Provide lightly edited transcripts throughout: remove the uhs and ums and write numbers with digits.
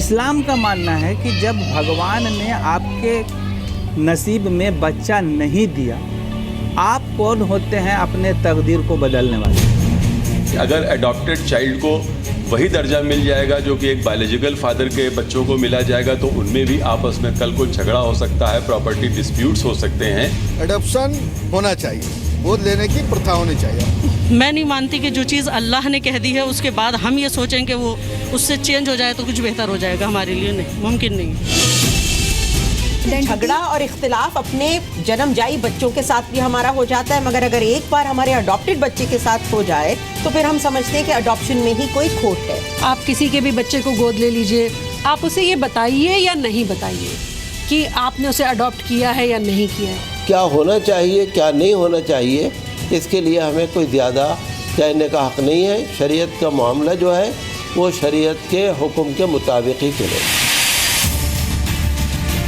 इस्लाम का मानना है कि जब भगवान ने आपके नसीब में बच्चा नहीं दिया, आप कौन होते हैं अपने तकदीर को बदलने वाले? अगर अडॉप्टेड चाइल्ड को वही दर्जा मिल जाएगा जो कि एक बायोलॉजिकल फादर के बच्चों को मिला जाएगा, तो उनमें भी आपस में कल को झगड़ा हो सकता है, प्रॉपर्टी डिस्प्यूट्स हो सकते हैं। एडॉप्शन होना चाहिए, गोद लेने की प्रथा होनी चाहिए। मैं नहीं मानती कि जो चीज़ अल्लाह ने कह दी है उसके बाद हम ये सोचें कि वो उससे चेंज हो जाए तो कुछ बेहतर हो जाएगा, हमारे लिए नहीं, मुमकिन नहीं। झगड़ा और इख्तिलाफ अपने जन्मजाई बच्चों के साथ भी हमारा हो जाता है, मगर अगर एक बार हमारे अडॉप्टेड बच्चे के साथ हो जाए तो फिर हम समझते हैं कि अडॉप्शन में ही कोई खोट है। आप किसी के भी बच्चे को गोद ले लीजिए, आप उसे ये बताइए या नहीं बताइए कि आपने उसे अडॉप्ट किया है या नहीं किया है, क्या होना चाहिए क्या नहीं होना चाहिए, इसके लिए हमें कोई ज़्यादा कहने का हक़ नहीं है। शरीयत का मामला जो है वो शरीयत के हुक्म के मुताबिक ही चले।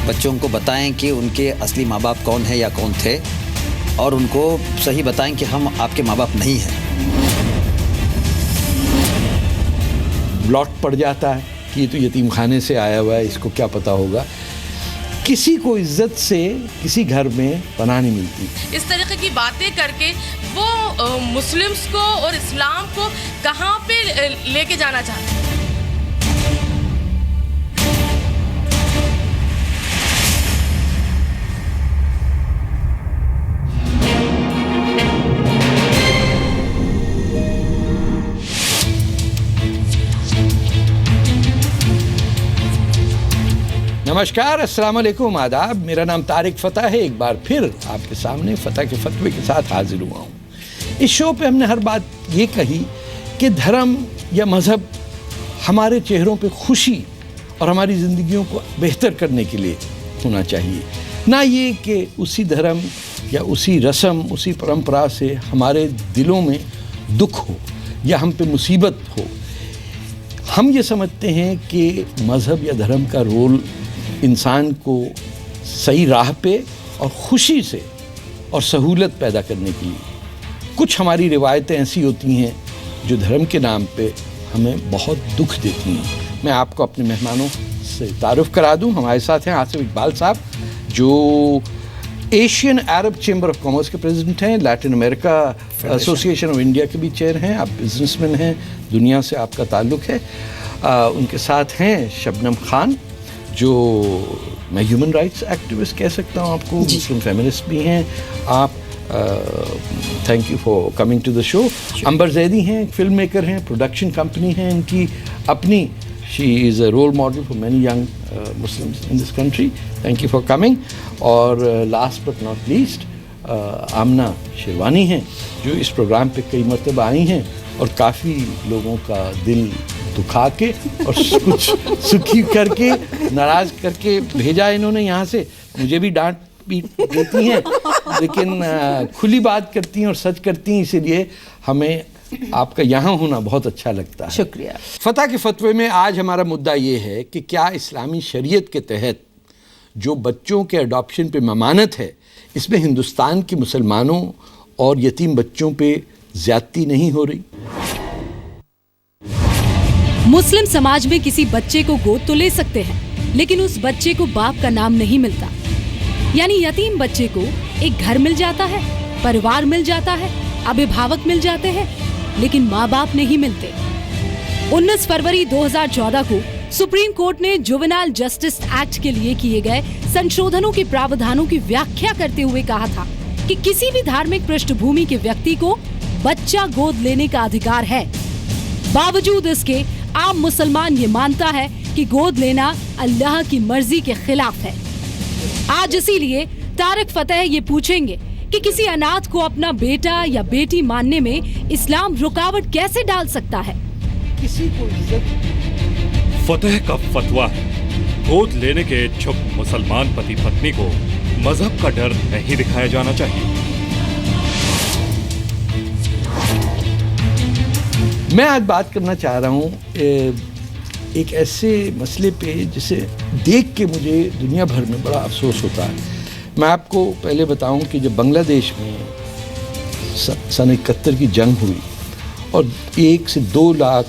बच्चों को बताएं कि उनके असली माँ बाप कौन है या कौन थे, और उनको सही बताएं कि हम आपके माँ बाप नहीं हैं। ब्लॉट पड़ जाता है कि ये तो यतीम खाने से आया हुआ है, इसको क्या पता होगा। किसी को इज्जत से किसी घर में पनाह नहीं मिलती। इस तरीके की बातें करके वो मुस्लिम्स को और इस्लाम को कहाँ पे लेके जाना चाहते हैं। नमस्कार, अस्सलाम वालेकुम, आदाब। मेरा नाम तारिक फ़तह है। एक बार फिर आपके सामने फ़तह के फतवे के साथ हाजिर हुआ हूँ। इस शो पे हमने हर बात ये कही कि धर्म या मज़हब हमारे चेहरों पे खुशी और हमारी ज़िंदगियों को बेहतर करने के लिए होना चाहिए, ना ये कि उसी धर्म या उसी रस्म उसी परंपरा से हमारे दिलों में दुख हो या हम पे मुसीबत हो। हम ये समझते हैं कि मज़हब या धर्म का रोल इंसान को सही राह पे और ख़ुशी से और सहूलत पैदा करने के लिए। कुछ हमारी रिवायतें ऐसी होती हैं जो धर्म के नाम पे हमें बहुत दुख देती हैं। मैं आपको अपने मेहमानों से तारुफ़ करा दूं। हमारे साथ हैं आसिफ इकबाल साहब, जो Asian Arab chamber of commerce के प्रेसिडेंट हैं, Latin America association of India के भी चेयर हैं। आप बिजनेसमैन हैं, दुनिया से आपका ताल्लुक़ है। उनके साथ हैं शबनम खान, जो मैं ह्यूमन राइट्स एक्टिविस्ट कह सकता हूँ आपको, मुस्लिम फेमिनिस्ट भी हैं आप। Thank you for coming to the show. Amber Zaidi हैं, फिल्म मेकर हैं, प्रोडक्शन कंपनी है इनकी अपनी। She is a role model for many young Muslims in this country. Thank you for coming. और last but not least Amna Sherwani हैं, जो इस programme पे कई मरतबा आई हैं और काफ़ी लोगों का दिल दुखा के और कुछ सुखी करके, नाराज़ करके भेजा इन्होंने यहाँ से। मुझे भी डांट भी देती हैं, लेकिन खुली बात करती हैं और सच करती हैं, इसीलिए हमें आपका यहाँ होना बहुत अच्छा लगता है। शुक्रिया। फ़तह के फतवे में आज हमारा मुद्दा ये है कि क्या इस्लामी शरीयत के तहत जो बच्चों के अडॉप्शन पे ममानत है, इसमें हिंदुस्तान के मुसलमानों और यतीम बच्चों पे ज़्यादती नहीं हो रही। मुस्लिम समाज में किसी बच्चे को गोद तो ले सकते हैं, लेकिन उस बच्चे को बाप का नाम नहीं मिलता। यानी यतीम बच्चे को एक घर मिल जाता है, परिवार मिल जाता है, अभिभावक मिल जाते हैं, लेकिन माँ बाप नहीं मिलते। 19 फरवरी 2014 को सुप्रीम कोर्ट ने जुवेनाइल जस्टिस एक्ट के लिए किए गए संशोधनों के प्रावधानों की व्याख्या करते हुए कहा था कि किसी भी धार्मिक पृष्ठभूमि के व्यक्ति को बच्चा गोद लेने का अधिकार है। बावजूद इसके आम मुसलमान ये मानता है कि गोद लेना अल्लाह की मर्जी के खिलाफ है। आज इसीलिए तारिक फ़तह ये पूछेंगे कि किसी अनाथ को अपना बेटा या बेटी मानने में इस्लाम रुकावट कैसे डाल सकता है। किसी को फतह का फतवा है, गोद लेने के इच्छुक मुसलमान पति पत्नी को मजहब का डर नहीं दिखाया जाना चाहिए। मैं आज बात करना चाह रहा हूँ एक ऐसे मसले पे जिसे देख के मुझे दुनिया भर में बड़ा अफसोस होता है। मैं आपको पहले बताऊं कि जब बांग्लादेश में सन 71 की जंग हुई और 1 से 2 लाख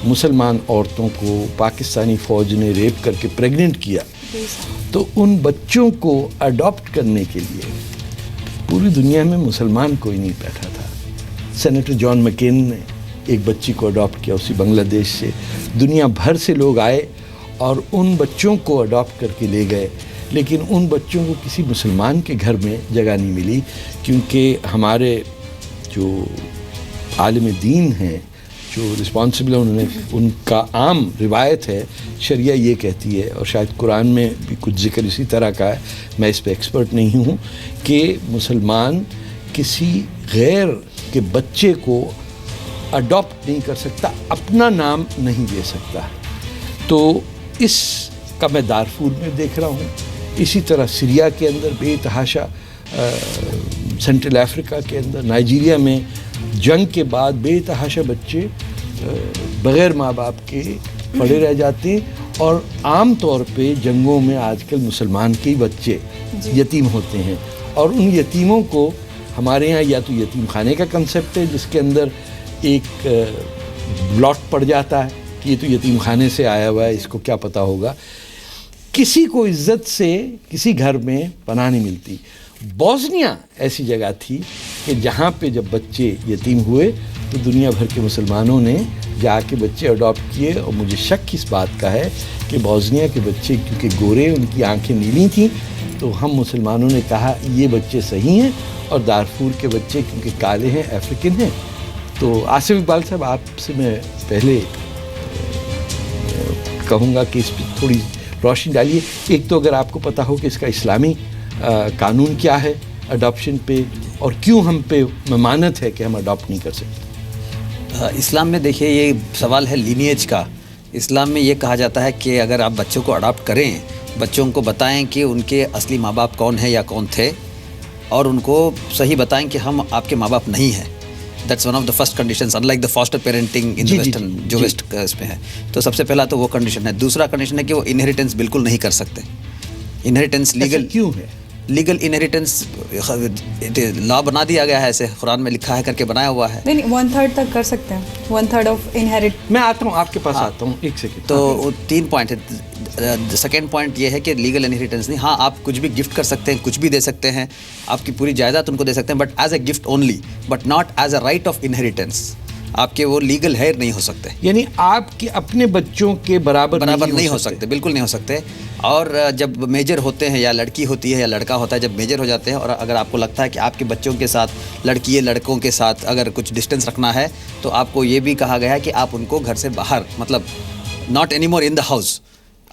मुसलमान औरतों को पाकिस्तानी फ़ौज ने रेप करके प्रेग्नेंट किया, तो उन बच्चों को अडॉप्ट करने के लिए पूरी दुनिया में मुसलमान कोई नहीं बैठा था। सेनेटर जॉन मैकेन ने एक बच्ची को अडॉप्ट किया, उसी बांग्लादेश से। दुनिया भर से लोग आए और उन बच्चों को अडॉप्ट करके ले गए, लेकिन उन बच्चों को किसी मुसलमान के घर में जगह नहीं मिली, क्योंकि हमारे जो आलिम दीन हैं, जो रिस्पॉन्सिबल हैं, उन्होंने, उनका आम रिवायत है, शरिया ये कहती है, और शायद कुरान में भी कुछ जिक्र इसी तरह का है, मैं इस पे एक्सपर्ट नहीं हूँ, कि मुसलमान किसी गैर के बच्चे को अडॉप्ट नहीं कर सकता, अपना नाम नहीं दे सकता। तो इसका मैं दारफूर में देख रहा हूँ, इसी तरह सीरिया के अंदर बेतहाशा, सेंट्रल अफ्रीका के अंदर, नाइजीरिया में जंग के बाद बेतहाशा बच्चे बग़ैर माँ बाप के पड़े रह जाते हैं, और आम तौर पे जंगों में आजकल मुसलमान के ही बच्चे यतीम होते हैं, और उन यतीमों को हमारे यहाँ या तो यतीम खाने का कंसेप्ट है, जिसके अंदर एक ब्लॉट पड़ जाता है कि ये तो यतीम खाने से आया हुआ है, इसको क्या पता होगा। किसी को इज्जत से किसी घर में पनाह नहीं मिलती। बोस्निया ऐसी जगह थी कि जहाँ पे जब बच्चे यतीम हुए तो दुनिया भर के मुसलमानों ने जाके बच्चे अडॉप्ट किए, और मुझे शक इस बात का है कि बोस्निया के बच्चे क्योंकि गोरे, उनकी आंखें नीली थीं, तो हम मुसलमानों ने कहा ये बच्चे सही हैं, और दारफूर के बच्चे क्योंकि काले हैं, अफ्रीकन हैं। तो आसिफ इकबाल साहब, आपसे मैं पहले कहूँगा कि इस पर थोड़ी रोशनी डालिए। एक तो अगर आपको पता हो कि इसका इस्लामी कानून क्या है अडॉप्शन पे, और क्यों हम पे ममानत है कि हम अडॉप्ट नहीं कर सकते। इस्लाम में देखिए, ये सवाल है लीनिएज का। इस्लाम में ये कहा जाता है कि अगर आप बच्चों को अडॉप्ट करें, बच्चों को बताएं कि उनके असली माँ बाप कौन है या कौन थे, और उनको सही बताएं कि हम आपके माँ बाप नहीं हैं। That's one of the first conditions, unlike the foster parenting in the western, जो वेस्ट इसमें है। तो सबसे पहला तो वो कंडीशन है। दूसरा कंडीशन है कि वो इनहेरिटेंस बिल्कुल नहीं कर सकते। इनहेरिटेंस लीगल क्यों है? लीगल इनहेरिटेंस लॉ बना दिया गया है, ऐसे कुरान में लिखा है करके बनाया हुआ है। नहीं, 1/3 तक कर सकते हैं, 1/3 ऑफ इनहेरिट। मैं आता हूँ आपके पास, आता हूँ, एक सेकंड। तो 3 पॉइंट है। सेकेंड पॉइंट ये है कि लीगल इनहेरिटेंस नहीं। हाँ, आप कुछ भी गिफ्ट कर सकते हैं, कुछ भी दे सकते हैं, आपकी पूरी जायदाद उनको दे सकते हैं, but as a gift only, but not as a right of inheritance. आपके वो लीगल हेयर नहीं हो सकते, यानी आपके अपने बच्चों के बराबर नहीं हो सकते, बिल्कुल नहीं हो सकते। और जब मेजर होते हैं, या लड़की होती है या लड़का होता है, जब मेजर हो जाते हैं, और अगर आपको लगता है कि आपके बच्चों के साथ, लड़की या लड़कों के साथ अगर कुछ डिस्टेंस रखना है, तो आपको ये भी कहा गया है कि आप उनको घर से बाहर, मतलब not any more in the house,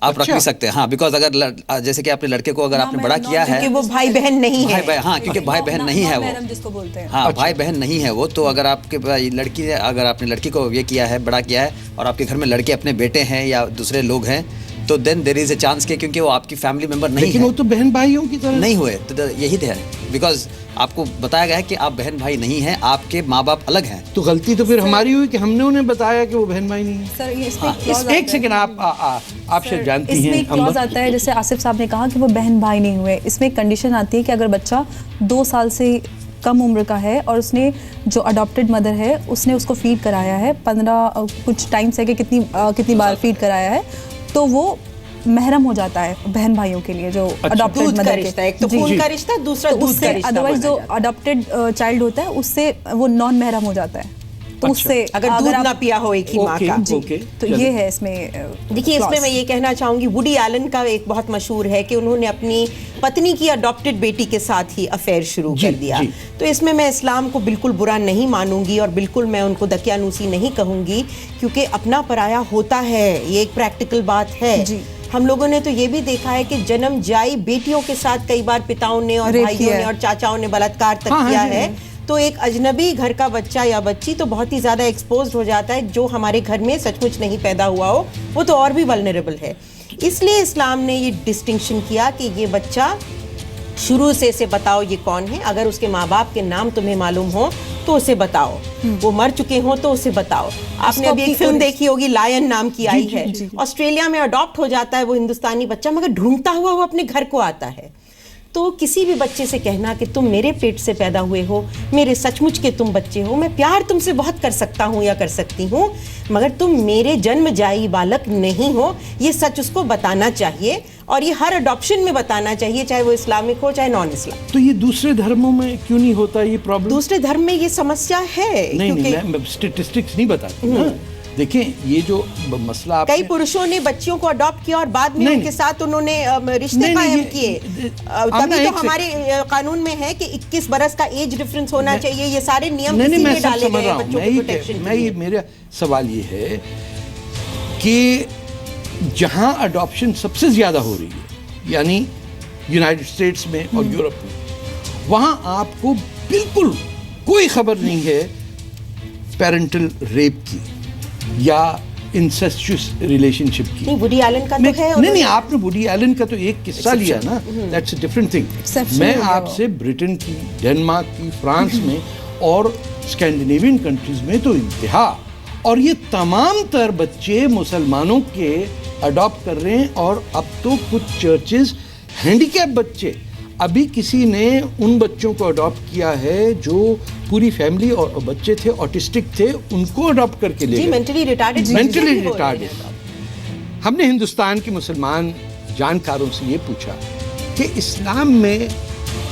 आप रख भी सकते हैं। हाँ, बिकॉज अगर जैसे कि अपने लड़के को अगर आपने बड़ा किया है, क्योंकि वो भाई बहन नहीं है। हाँ, क्योंकि भाई बहन नहीं है वो, जिसको बोलते हैं। हाँ, भाई बहन नहीं है वो। तो अगर आपके लड़की, अगर आपने लड़की को ये किया है, बड़ा किया है, और आपके घर में लड़के अपने बेटे हैं या दूसरे लोग हैं, तो then there is a chance के, क्योंकि वो आपकी फैमिली मेंबर नहीं है। लेकिन वो तो बहन भाइयों की तरह नहीं हुए, तो यही तो है। बिकॉज आपको बताया गया है कि आप बहन भाई नहीं हैं, आपके माँ बाप अलग हैं। तो गलती तो फिर हमारी हुई कि हमने उन्हें बताया कि वो बहन भाई नहीं है। सर, ये इसमें एक सेकंड, आप शायद जानती हैं, इसमें एक क्लॉज आता है, जैसे आसिफ साहब ने कहा कि वो बहन भाई नहीं हुए। इसमें एक कंडीशन आती है कि अगर बच्चा 2 साल से कम उम्र का है, और उसने जो अडॉप्टेड मदर है उसने उसको फीड कराया है 15 कुछ टाइम से, कि कितनी बार फीड कराया है, तो वो महरम हो जाता है बहन भाइयों के लिए, जो अडॉप्टेड मदर के। एक तो खून का रिश्ता, दूसरा दूध का रिश्ता। अदरवाइज जो अडॉप्टेड चाइल्ड होता है, उससे वो नॉन महरम हो जाता है। तो उससे अगर दूध ना पिया हो एक ही माँ का, तो ये है इसमें। देखिए, इसमें मैं ये कहना चाहूंगी, वुडी एलन का एक बहुत मशहूर है कि उन्होंने अपनी पत्नी की अडॉप्टेड बेटी के साथ ही अफेयर शुरू कर दिया। तो इसमें मैं इस्लाम को बिल्कुल बुरा नहीं मानूंगी, और बिल्कुल मैं उनको दकियानूसी नहीं कहूंगी, क्योंकि अपना पराया होता है, ये एक प्रैक्टिकल बात है। हम लोगों ने तो ये भी देखा है कि जन्मजाई बेटियों के साथ कई बार पिताओं ने और भाइयों ने और चाचाओं ने बलात्कार तक किया है। तो एक अजनबी घर का बच्चा या बच्ची तो बहुत ही ज़्यादा एक्सपोज्ड हो जाता है, जो हमारे घर में सचमुच नहीं पैदा हुआ हो, वो तो और भी वल्नरेबल है। इसलिए इस्लाम ने ये डिस्टिंक्शन किया कि ये बच्चा शुरू से इसे बताओ ये कौन है। अगर उसके माँ बाप के नाम तुम्हें मालूम हो तो उसे बताओ, वो मर चुके हो तो उसे बताओ। आपने अभी एक फिल्म देखी होगी, लायन नाम की आई है। ऑस्ट्रेलिया में अडॉप्ट हो जाता है वो हिंदुस्तानी बच्चा, मगर ढूंढता हुआ वो अपने घर को आता है। तो किसी भी बच्चे से कहना कि तुम मेरे पेट से पैदा हुए हो, मेरे सचमुच के तुम बच्चे हो, मैं प्यार तुमसे बहुत कर सकता हूँ या कर सकती हूँ, मगर तुम मेरे जन्मजाई बालक नहीं हो, ये सच उसको बताना चाहिए। और ये हर अडॉप्शन में बताना चाहिए, चाहे वो इस्लामिक हो चाहे नॉन इस्लाम। तो ये दूसरे धर्मों में क्यों नहीं होता ये प्रॉब्लम? दूसरे धर्म में ये समस्या है। नहीं, मैं स्टैटिस्टिक्स नहीं बताती ना। देखें, ये जो मसला कई पुरुषों ने बच्चियों को अडॉप्ट किया और बाद में उनके साथ उन्होंने रिश्ते कायम किए। तभी तो हमारे कानून में है कि 21 बरस का एज डिफरेंस होना चाहिए। ये सारे नियम इसीलिए डाले गए हैं बच्चों की प्रोटेक्शन के लिए। मेरा सवाल ये है कि जहां अडॉप्शन सबसे ज्यादा हो रही है, यानी यूनाइटेड स्टेट्स में और यूरोप में, वहां आपको बिल्कुल कोई खबर नहीं है पेरेंटल रेप की या इंसेस्चुअस रिलेशनशिप की। नहीं, वुडी एलन का तो है। नहीं, आपने वुडी एलन का तो एक किस्सा लिया ना, दैट्स अ डिफरेंट थिंग। मैं आपसे ब्रिटेन की, डेनमार्क की, फ्रांस में और स्कैंडिनेवियन कंट्रीज में तो इंतहा, और ये तमाम तर बच्चे मुसलमानों के अडॉप्ट कर रहे हैं। और अब तो कुछ चर्चेज हैंडीकैप बच्चे, अभी किसी ने उन बच्चों को अडॉप्ट किया है जो पूरी फैमिली और बच्चे थे ऑटिस्टिक थे, उनको अडॉप्ट करके ले गए। Mentally retarded. हमने हिंदुस्तान के मुसलमान जानकारों से ये पूछा कि इस्लाम में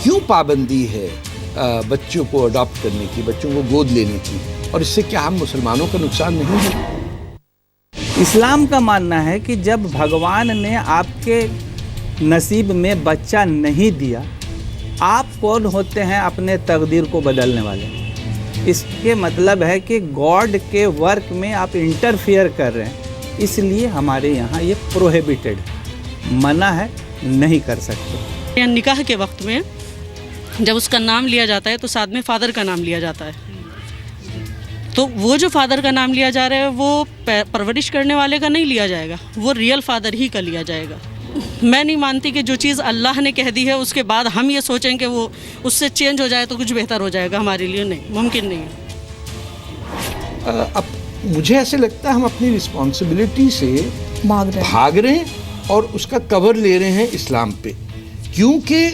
क्यों पाबंदी है बच्चों को अडॉप्ट करने की, बच्चों को गोद लेने की, और इससे क्या हम मुसलमानों का नुकसान नहीं है? इस्लाम का मानना है कि जब भगवान ने आपके नसीब में बच्चा नहीं दिया, आप कौन होते हैं अपने तकदीर को बदलने वाले? इसके मतलब है कि गॉड के वर्क में आप इंटरफियर कर रहे हैं। इसलिए हमारे यहाँ ये प्रोहिबिटेड, मना है, नहीं कर सकते। निकाह के वक्त में जब उसका नाम लिया जाता है तो साथ में फादर का नाम लिया जाता है। तो वो जो फादर का नाम लिया जा रहा है वो परवरिश करने वाले का नहीं लिया जाएगा, वो रियल फादर ही का लिया जाएगा। मैं नहीं मानती कि जो चीज़ अल्लाह ने कह दी है उसके बाद हम ये सोचें कि वो उससे चेंज हो जाए तो कुछ बेहतर हो जाएगा हमारे लिए। नहीं, मुमकिन नहीं है। अब मुझे ऐसे लगता है हम अपनी रिस्पॉन्सिबिलिटी से भाग रहे हैं और उसका कवर ले रहे हैं इस्लाम पे। क्योंकि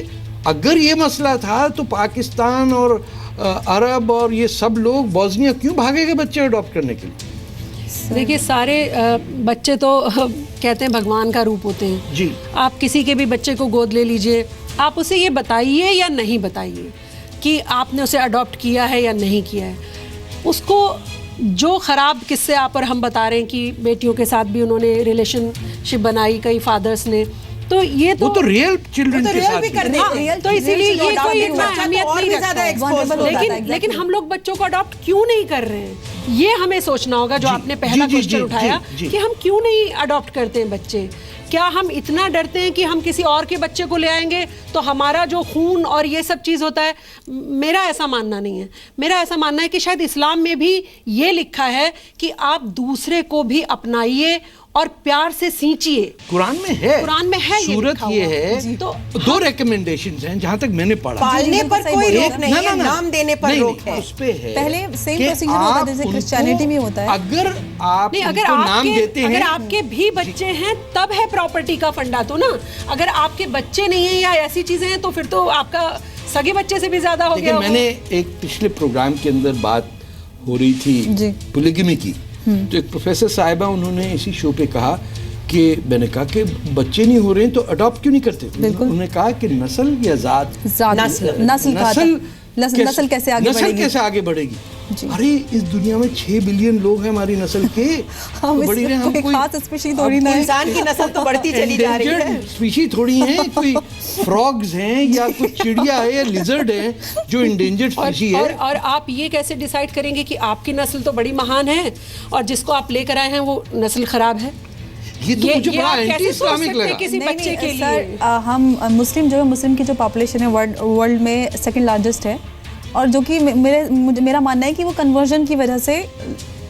अगर ये मसला था तो पाकिस्तान और अरब और ये सब लोग बॉस्निया क्यों भागेंगे बच्चे अडॉप्ट करने के लिए? देखिए, सारे बच्चे तो कहते हैं भगवान का रूप होते हैं जी। आप किसी के भी बच्चे को गोद ले लीजिए, आप उसे ये बताइए या नहीं बताइए कि आपने उसे अडॉप्ट किया है या नहीं किया है। उसको जो ख़राब किस्से आप और हम बता रहे हैं कि बेटियों के साथ भी उन्होंने रिलेशनशिप बनाई कई फादर्स ने, तो ये तो रियल चिल्ड्रन के साथ भी कर देते हैं। तो इसीलिए ये कोई इतना अहमियत नहीं रखता। लेकिन हम लोग बच्चों को अडॉप्ट क्यों नहीं कर रहे हैं, ये हमें सोचना होगा। जो आपने पहला क्वेश्चन उठाया कि हम क्यों नहीं अडॉप्ट करते हैं बच्चे, क्या हम इतना डरते हैं कि हम किसी और के बच्चे को ले आएंगे तो हमारा जो खून और ये सब चीज़ होता है? मेरा ऐसा मानना नहीं है। मेरा ऐसा मानना है कि शायद इस्लाम में भी ये लिखा है कि आप दूसरे को भी अपनाइए और प्यार से सींचिए। कुरान में है, सूरत ये है। तो दो रिकमेंडेशंस हैं जहां तक मैंने पढ़ा। पालने पर कोई रोक नहीं है, नाम देने पर रोक है। उस पे है पहले सेम प्रोसीजर होता है जैसे क्रिश्चियनिटी में होता है। अगर आप नाम देते हैं, अगर आपके भी बच्चे हैं तब है प्रॉपर्टी का फंडा तो ना। अगर आपके बच्चे नहीं है या ऐसी चीजें हैं तो फिर तो आपका सगे बच्चे से भी ज्यादा हो गया। मैंने एक पिछले प्रोग्राम के अंदर बात हो रही थी पोलिगमी की, तो एक प्रोफेसर साहिबा उन्होंने इसी शो पे कहा कि मैंने कहा कि बच्चे नहीं हो रहे हैं तो अडॉप्ट क्यों नहीं करते? उन्होंने कहा कि नस्ल या जात, नस्ल कैसे आगे बढ़ेगी? अरे इस दुनिया में 6 बिलियन लोग हैं हमारी नस्ल के, हम कोई खास स्पीशीज थोड़ी ना है। इंसान की नस्ल तो बढ़ती चली जा रही है। स्पीशीज थोड़ी हैं, कोई फ्रॉग्स हैं या कुछ चिड़िया है या लिजर्ड है जो इंडेंजर्ड स्पीशीज है। और आप ये कैसे डिसाइड करेंगे कि आपकी नस्ल तो बड़ी महान है और जिसको आप लेकर आए हैं वो नस्ल खराब है? ये तो मुझे बड़ा एंटी इस्लामिक लगा। किसी बच्चे के लिए हम मुस्लिम की जो पॉपुलेशन है वर्ल्ड में सेकंड लार्जेस्ट है, और जो कि मेरा मानना है कि वो कन्वर्जन की वजह से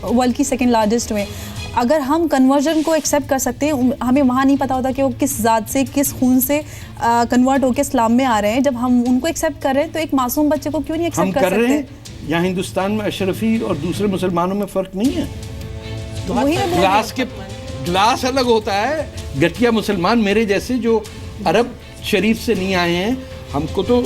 वर्ल्ड की सेकंड लार्जेस्ट में। अगर हम कन्वर्जन को एक्सेप्ट कर सकते हैं, हमें वहाँ नहीं पता होता कि वो किस ज़ात से, किस खून से कन्वर्ट होकर इस्लाम में आ रहे हैं। जब हम उनको एक्सेप्ट कर रहे हैं तो एक मासूम बच्चे को क्यों नहीं एक्सेप्ट कर सकते? यहाँ हिंदुस्तान में अशरफी और दूसरे मुसलमानों में फ़र्क नहीं है। ग्लास अलग होता है। गठिया मुसलमान मेरे जैसे जो अरब शरीफ से नहीं आए हैं, हमको तो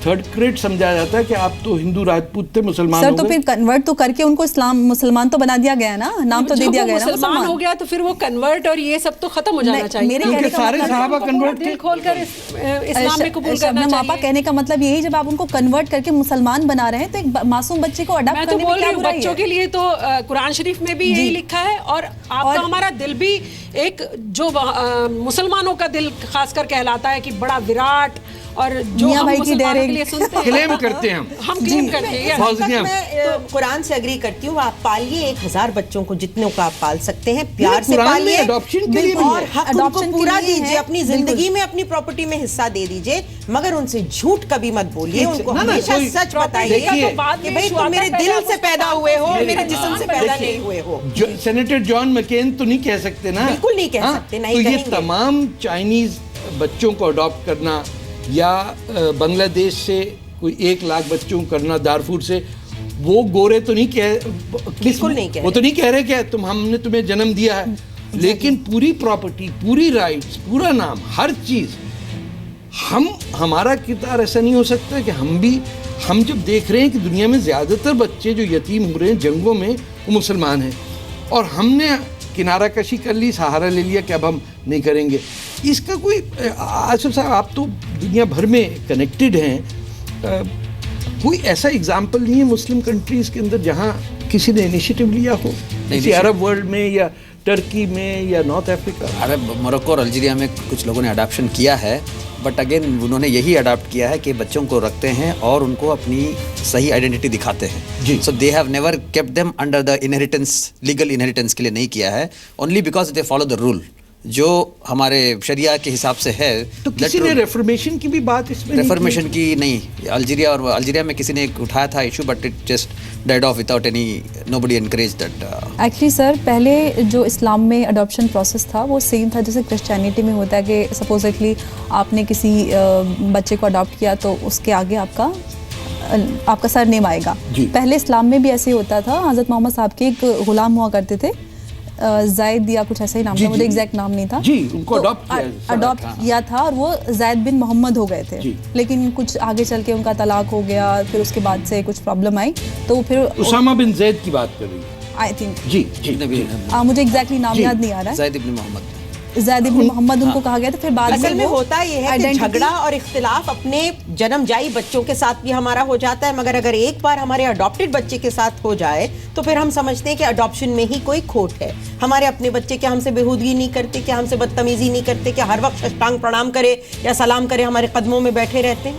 थर्ड ग्रेड समझाया जाता है कि आप तो हिंदू राजपूत थे, मुसलमान सर हो तो गए। फिर कन्वर्ट तो करके उनको इस्लाम मुसलमान तो बना दिया गया है ना, नाम तो दे दिया गया ना मुसलमान हो गया, तो फिर वो कन्वर्ट और ये सब तो खत्म हो जाना चाहिए। मेरे कहने का सारे सहाबा कन्वर्ट थे, दिल खोलकर इस्लाम में कबूल करना शबनम चाहिए। आपा कहने का मतलब यही, जब आप उनको कन्वर्ट करके मुसलमान बना रहे हैं तो एक मासूम बच्चे को अडॉप्ट मैं तो करने में बोल क्या रही हूँ, बुराई बच्चों है? के लिए तो कुरान शरीफ में भी यही लिखा है, और आपका हमारा दिल भी एक जो मुसलमानों का दिल खासकर कहलाता है कि बड़ा विराट, और जो मियां हम भाई की मुसलमानों के डायरेक्ट लिए सुनते हैं, क्लेम करते हैं हम क्लेम करते हैं। यहाँ तक मैं कुरान से एग्री करती हूँ, आप पालिए 1000 बच्चों को, जितने को आप पाल सकते हैं, प्यार से कुरान में पालिए, adoption के लिए भी और है। हक Adoption उनको के पूरा लिए दीजिए, है, अपनी जिंदगी में अपनी प्रॉपर्टी में हिस्सा दे दीजिए, मगर उनसे झूठ कभी मत बोलिए, उनको ना, ना, हमेशा कोई सच property बताइए का तो बाद कि में भाई issue तुम आता मेरे है, दिल पहले से पैदा हुए हो, मेरे मेरे जिस्म से पैदा देखिए, नहीं हुए हो। सेनेटर जॉन मैकेन तो नहीं कह सकते ना, बिल्कुल नहीं कह हाँ? सकते, नहीं तो ये कहेंगे। तमाम चाइनीज बच्चों को अडॉप्ट करना या बांग्लादेश से कोई 1 लाख बच्चों को करना, दारफूर से, वो गोरे तो नहीं बिल्कुल नहीं कह वो तो नहीं कह रहे क्या हमने तुम्हें जन्म दिया है, लेकिन पूरी प्रॉपर्टी, पूरी राइट्स, पूरा नाम, हर चीज हमारा किरदार ऐसा नहीं हो सकता कि हम जब देख रहे हैं कि दुनिया में ज्यादातर बच्चे जो यतीम हो रहे हैं जंगों में, वो मुसलमान हैं, और हमने किनारा कशी कर ली, सहारा ले लिया कि अब हम नहीं करेंगे। इसका कोई आसिफ साहब, आप तो दुनिया भर में कनेक्टेड हैं, कोई ऐसा एग्जाम्पल नहीं है मुस्लिम कंट्रीज के अंदर जहाँ किसी ने इनिशिएटिव लिया हो, किसी अरब वर्ल्ड में या टर्की में या नॉर्थ अफ्रीका? अरब, मोरक्को और अल्जीरिया में कुछ लोगों ने अडॉप्शन किया है, बट अगेन उन्होंने यही अडॉप्ट किया है कि बच्चों को रखते हैं और उनको अपनी सही आइडेंटिटी दिखाते हैं। So they have never kept them under the inheritance, legal inheritance के लिए नहीं किया है, only because they follow the rule जो हमारे शरिया के हिसाब से है। तो किसी ने रेफर्मेशन की भी बात इसमें रेफर्मेशन की नहीं, अल्जीरिया में किसी ने उठाया था issue, but it just died of without any, nobody encourage that. Actually sir, पहले जो इस्लाम में अडॉप्शन प्रोसेस था वो सेम था जैसे क्रिश्चियनिटी में होता है कि सपोजिटली आपने किसी बच्चे को अडॉप्ट किया तो उसके आगे आपका सर नेम आएगा। पहले इस्लाम में भी ऐसे ही होता था। हज़रत मोहम्मद साहब के एक गुलाम हुआ करते थे, ज़ैद या कुछ ऐसा ही नाम था, मुझे एग्जैक्ट नाम नहीं था जी, उनको अडॉप्ट किया था और वो ज़ैद बिन मोहम्मद हो गए थे, लेकिन कुछ आगे चल के उनका तलाक हो गया, फिर उसके बाद से कुछ प्रॉब्लम आई, तो फिर उसामा बिन ज़ैद की बात कर रही है, आई थिंक। जी मुझे एग्जैक्टली नाम याद नहीं आ रहा है। ज़ैद इब्न मोहम्मद, ज़ैद इब्न मोहम्मद उनको कहा गया था। फिर बाद असल में होता ये है कि identity- झगड़ा और इख्तिलाफ अपने जन्मजाई बच्चों के साथ भी हमारा हो जाता है, मगर अगर एक बार हमारे अडॉप्टेड बच्चे के साथ हो जाए तो फिर हम समझते हैं कि अडॉप्शन में ही कोई खोट है। हमारे अपने बच्चे क्या हमसे बेहूदगी नहीं करते, क्या हमसे बदतमीजी नहीं करते, क्या हर वक्त साष्टांग प्रणाम करे या सलाम करे हमारे कदमों में बैठे रहते हैं?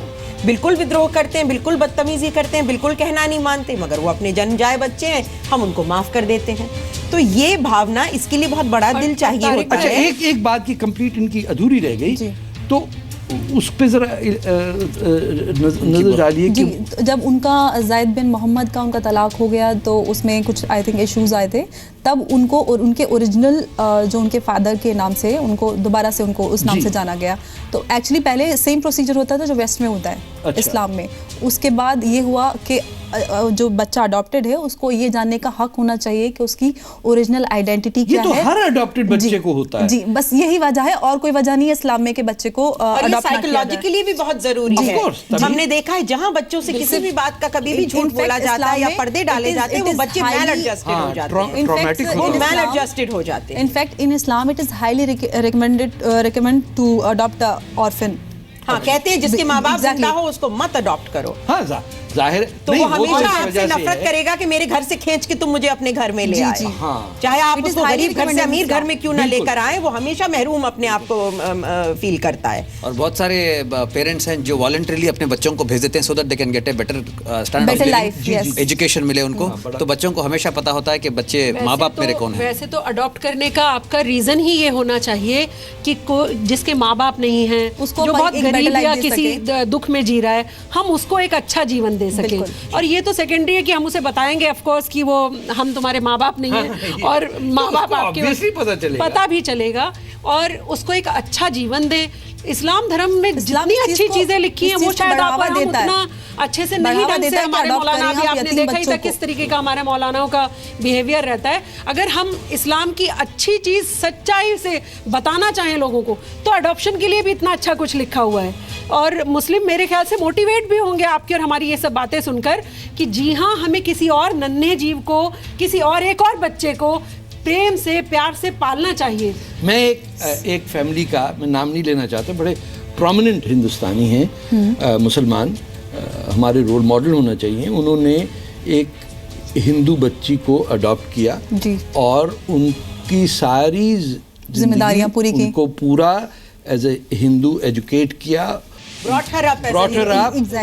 बिल्कुल विद्रोह करते हैं, बिल्कुल बदतमीजी करते हैं, बिल्कुल कहना नहीं मानते, मगर वो अपने जन्मजाए बच्चे हैं, हम उनको माफ कर देते हैं। तो ये भावना, इसके लिए बहुत बड़ा दिल चाहिए होता अच्छा, है। एक बात की कंप्लीट इनकी अधूरी रह गई, तो उस पे जरा नजर डालिए जी। तो जब उनका ज़ैद बिन मोहम्मद का उनका तलाक हो गया तो उसमें कुछ आई थिंक इश्यूज आए थे, तब उनको और उनके ओरिजिनल जो उनके फादर के नाम से उनको दोबारा से उनको उस नाम से जाना गया। तो एक्चुअली पहले सेम प्रोसीजर होता था जो वेस्ट में होता है इस्लाम में। उसके बाद ये हुआ कि जो बच्चा अडॉप्टेड है उसको ये जानने का हक होना चाहिए कि उसकी ओरिजिनल आइडेंटिटी क्या है। ये तो हर अडॉप्टेड बच्चे को होता है। जी, बस यही वजह है और कोई वजह नहीं है इस्लाम में के बच्चे को अडॉप्ट साइकोलॉजिकली भी बहुत जरूरी है। हमने देखा है जहाँ बच्चों से किसी भी बात का कभी भी झूठ बोला जाता है या पर्दे डाले जाते हैं, वो बच्चे मैल एडजस्टेड हो जाते हैं। In fact in Islam it is highly recommended to adopt orphan. हाँ, कहते हैं जिसके माँ बाप जिंदा हो उसको मत अडॉप्ट करो। हाँ, जाहिर तो वो हमेशा आपसे नफरत करेगा कि मेरे घर से खींच के तुम मुझे अपने घर में ले आए। चाहे आप उसको गरीब घर से अमीर घर में क्यों ना लेकर आए, वो हमेशा महरूम अपने आप को फील करता है। और बहुत सारे पेरेंट्स हैं जो वॉलंटरीली अपने बच्चों को भेज देते हैं so that they can get a better standard of life, education मिले उनको। तो बच्चों को हमेशा पता होता है कि बच्चे माँ बाप मेरे कौन है। वैसे तो अडॉप्ट करने का आपका रीजन ही ये होना चाहिए कि जिसके माँ बाप नहीं है, उसको जो बहुत गरीब या किसी दुख में जी रहा है, हम उसको एक अच्छा जीवन दे सके। और ये तो सेकेंडरी है कि हम उसे बताएंगे ऑफ कोर्स कि वो हम तुम्हारे माँ बाप नहीं है और माँ बाप आपके पता भी चलेगा और उसको एक अच्छा जीवन दे। इस्लाम धर्म में जितनी अच्छी चीजें लिखी हैं वो शायद आप और हम उतना अच्छे से नहीं ढंग से हमारे मौलाना भी आपने देखा ही था किस तरीके का हमारे मौलानाओं का बिहेवियर रहता है। अगर हम इस्लाम की अच्छी चीज सच्चाई से बताना चाहें लोगों को तो अडॉप्शन के लिए भी इतना अच्छा कुछ लिखा हुआ है। और मुस्लिम मेरे ख्याल से मोटिवेट भी होंगे आपकी और हमारी ये सब बातें सुनकर कि जी हाँ, हमें किसी और नन्हे जीव को, किसी और एक और बच्चे को प्रेम से, प्यार से पालना चाहिए। मैं एक फैमिली का, मैं नाम नहीं लेना चाहता, बड़े प्रोमिनेंट हिंदुस्तानी हैं, मुसलमान, हमारे रोल मॉडल होना चाहिए। उन्होंने एक हिंदू बच्ची को अडॉप्ट किया जी। और उनकी सारी जिम्मेदारियां पूरी की, उनको पूरा एज ए हिंदू एजुकेट किया, brought her up,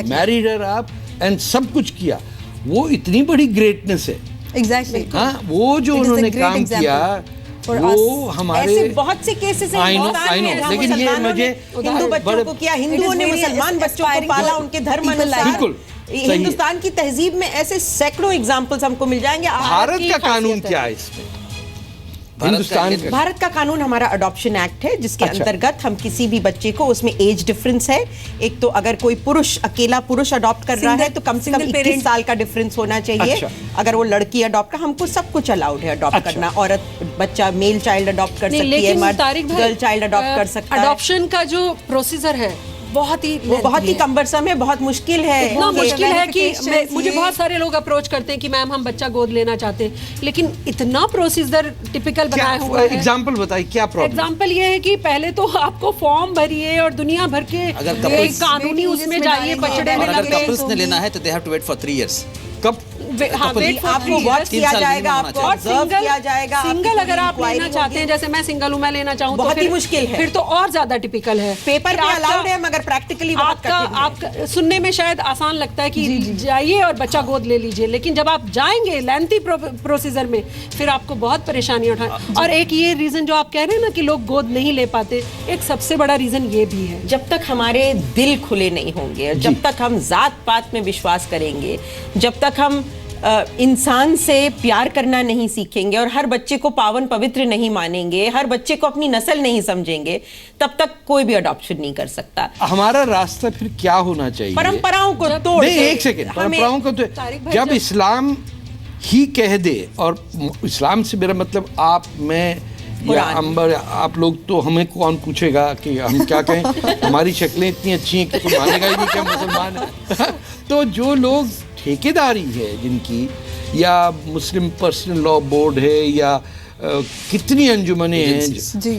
married her up and सब कुछ किया। वो इतनी बड़ी ग्रेटनेस है। एग्जैक्टली हाँ, वो जो उन्होंने काम किया वो हमारे ऐसे बहुत से केसेस हैं, लेकिन ये मुझे हिंदू बच्चों को किया, हिंदुओं ने मुसलमान बच्चों को पाला, उनके धर्म अनुसार। बिल्कुल हिंदुस्तान की तहजीब में ऐसे सैकड़ों एग्जाम्पल्स हमको मिल जाएंगे। भारत का कानून क्या है इसमें? भारत का कानून हमारा अडॉप्शन एक्ट है, जिसके अंतर्गत हम किसी भी बच्चे को, उसमें एज डिफरेंस है। एक तो अगर कोई पुरुष, अकेला पुरुष अडॉप्ट कर रहा है तो कम से कम 21 साल का डिफरेंस होना चाहिए। अगर वो लड़की अडॉप्ट, हमको सब कुछ अलाउड है अडॉप्ट करना। औरत बच्चा, मेल चाइल्ड अडॉप्ट कर सकती है, मर्द गर्ल चाइल्ड अडॉप्ट कर सकता है। अडॉप्शन का जो प्रोसीजर है बहुत ही कम्बरसम है, बहुत मुश्किल है। इतना मुश्किल है कि मुझे बहुत सारे लोग अप्रोच करते हैं कि मैम हम बच्चा गोद लेना चाहते हैं, लेकिन इतना प्रोसीजर टिपिकल बनाया हुआ है। एग्जांपल बताइए क्या प्रॉब्लम? एग्जांपल ये है कि पहले तो आपको फॉर्म भरिए और दुनिया भर के कानूनी उसमें जाइए, पचड़े में अगर कपल्स ने लेना है तो they have to wait for 3 years. कब आपको वॉच किया जाएगा, आपको ऑब्जर्व किया जाएगा। सिंगल अगर आप लेना चाहते हैं, जैसे मैं सिंगल हूं, मैं लेना चाहूं, बहुत ही मुश्किल है। फिर तो और ज्यादा टिपिकल है। पेपर पे अलाउड है मगर प्रैक्टिकली आपका सुनने में शायद आसान लगता है कि जाइए और बच्चा गोद ले लीजिए, लेकिन जब आप जाएंगे लेंथी प्रोसीजर में फिर आपको बहुत परेशानियां उठाएं। और एक ये रीजन जो आप कह रहे हैं ना कि लोग गोद नहीं ले पाते, एक सबसे बड़ा रीजन ये भी है। जब तक हमारे दिल खुले नहीं होंगे, जब तक हम जात पात में विश्वास करेंगे, जब तक हम इंसान से प्यार करना नहीं सीखेंगे और हर बच्चे को पावन पवित्र नहीं मानेंगे, हर बच्चे को अपनी नस्ल नहीं समझेंगे, तब तक कोई भी अडॉप्शन नहीं कर सकता। हमारा रास्ता फिर क्या होना चाहिए? परंपराओं को तोड़ नहीं, एक सेकेंड, परंपराओं को तो जब इस्लाम ही कह दे, और इस्लाम से मेरा मतलब आप, मैं या अंबर, आप लोग, तो हमें कौन पूछेगा कि हम क्या कहें? हमारी शक्लें इतनी अच्छी हैं कि कोई मानेगा ही नहीं कि हम मुसलमान हैं। तो जो लोग ठेकेदारी है जिनकी, या मुस्लिम पर्सनल लॉ बोर्ड है, या कितनी अंजुमने हैं जी,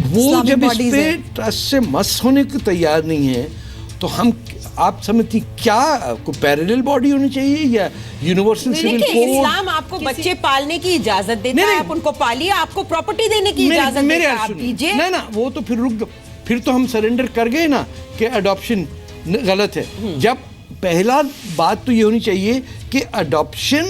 वो जब इस पे ट्रस्ट से मस होने को तैयार नहीं है, तो हम, आप समझती क्या को पैरेलल बॉडी होनी चाहिए या यूनिवर्सल सिविल कोड? इस्लाम आपको बच्चे पालने की इजाजत देता है, आप उनको पालिए, आपको प्रॉपर्टी देने की इजाजत देता है, आप दीजिए। ना, वो तो फिर रुक दो, फिर तो हम सरेंडर कर गए ना कि अडॉप्शन गलत है। जब पहला बात तो ये होनी चाहिए कि अडॉप्शन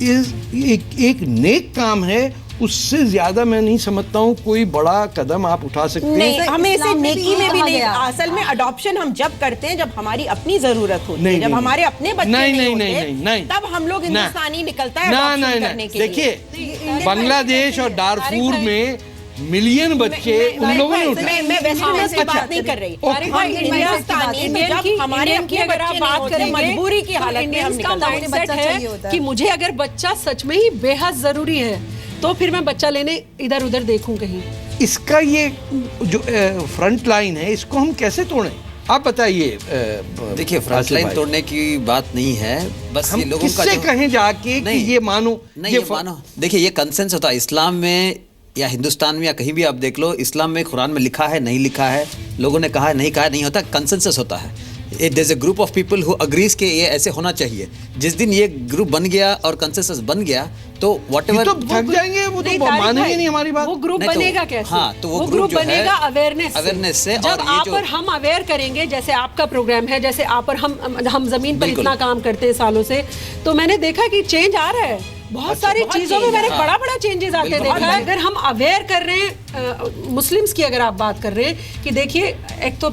एक नेक काम है, उससे ज्यादा मैं नहीं समझता हूँ कोई बड़ा कदम आप उठा सकते हैं। नहीं, हमें इसे नेकी में भी नहीं, असल में अडॉप्शन हम जब करते हैं जब हमारी अपनी जरूरत होती है, जब हमारे अपने बच्चे नहीं होते, तब हम लोग हिंदुस्तानी निकलता है अडॉप्शन करने के लिए। देखिए, बांग्लादेश और डारफूर में मिलियन बच्चे उन लोगों ने उठाए। मैं वेस्टर्नर्स की बात नहीं कर रही, हिंदुस्तानी में जब हमारे अपने अगर आप बात करेंगे, मजबूरी की हालत में हम निकलते हैं कि मुझे अगर बच्चा सच में ही बेहद जरूरी है तो फिर मैं बच्चा लेने इधर उधर देखूं कहीं। इसका ये जो फ्रंट लाइन है, इसको हम कैसे तोड़ें? आप बताइए। देखिए, फ्रंट लाइन तोड़ने की बात नहीं है, बस हम ये लोगों का किससे कहें जाके कि ये मानो, नहीं ये मानो। देखिए, ये कंसेंस होता है इस्लाम में या हिंदुस्तान में या कहीं भी आप देख लो। इस्लाम में, कुरान में लिखा है, नहीं लिखा है, लोगों ने कहा है, नहीं कहा है, नहीं होता, कंसेंसस होता है। There is a group of people who agrees के ये ऐसे होना चाहिए। जिस दिन ये ग्रुप बन गया और कंसेंसस बन गया तो व्हाटएवर, तो थक जाएंगे, वो तो मानेंगे नहीं हमारी बात। वो ग्रुप बनेगा कैसे? हाँ, तो वो ग्रुप बनेगा अवेयरनेस से। जब आप और हम अवेयर करेंगे, जैसे आपका प्रोग्राम है, जैसे आप और हम जमीन पर इतना काम करते हैं सालों से, तो मैंने देखा कि चेंज आ रहा है। बहुत सारी चीजों में मैंने बड़ा चेंजेस आते देखा है। अगर हम अवेयर कर रहे हैं, मुस्लिम्स की अगर आप बात कर रहे हैं कि देखिए, एक तो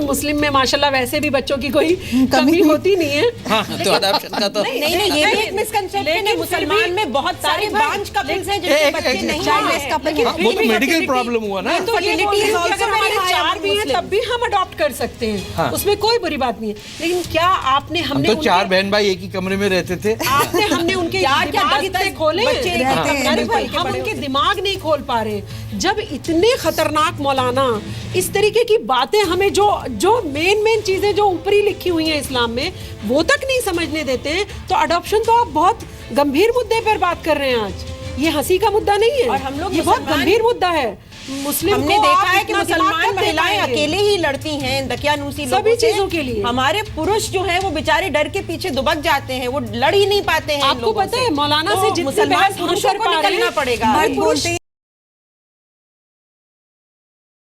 मुस्लिम में माशाल्लाह वैसे भी बच्चों की कोई कमी होती नहीं है। तो अडॉप्शन का तो नहीं, ये भी एक मिसकंसेप्शन है। मुसलमान में बहुत सारे बांझ कपल्स हैं जिनके बच्चे नहीं हैं। वो तो मेडिकल प्रॉब्लम हुआ ना। तो ये अगर हमारे 4 भी हैं तब तब भी हम अडॉप्ट कर सकते हैं। हाँ। उसमें कोई बुरी बात नहीं है। लेकिन क्या आपने हम हमने तो उनके- 4 बहन भाई एक ही कमरे में रहते थे। हमने उनके दिमाग इतने खोले बच्चे रहते हैं, अरे भाई, हम उनके दिमाग नहीं खोल पा रहे। जब इतने खतरनाक मौलाना इस तरीके की बातें हमें जो मेन चीजें जो ऊपरी लिखी हुई हैं इस्लाम में वो तक नहीं समझने देते हैं, तो अडॉप्शन तो आप बहुत गंभीर मुद्दे पर बात कर रहे हैं आज। ये हंसी का मुद्दा नहीं है, और हम लोग ये बहुत मुसलमान- गंभीर मुद्दा है। मुस्लिम हमने को देखा आप है कि इतना दिमाग मुसलमान कब दे महिलाएं पाएंगे? अकेले ही लड़ती हैं दकियानूसी सभी लोगों से। चीजों के लिए। हमारे पुरुष जो हैं वो बेचारे डर के पीछे दुबक जाते हैं, वो लड़ ही नहीं पाते हैं इन आपको लोगों पता है मौलाना तो से जितनी मुसलमान बहस हम पुरुषों कर को पा रहे हैं, निकलना पड़ेगा। मर्द बोलते हैं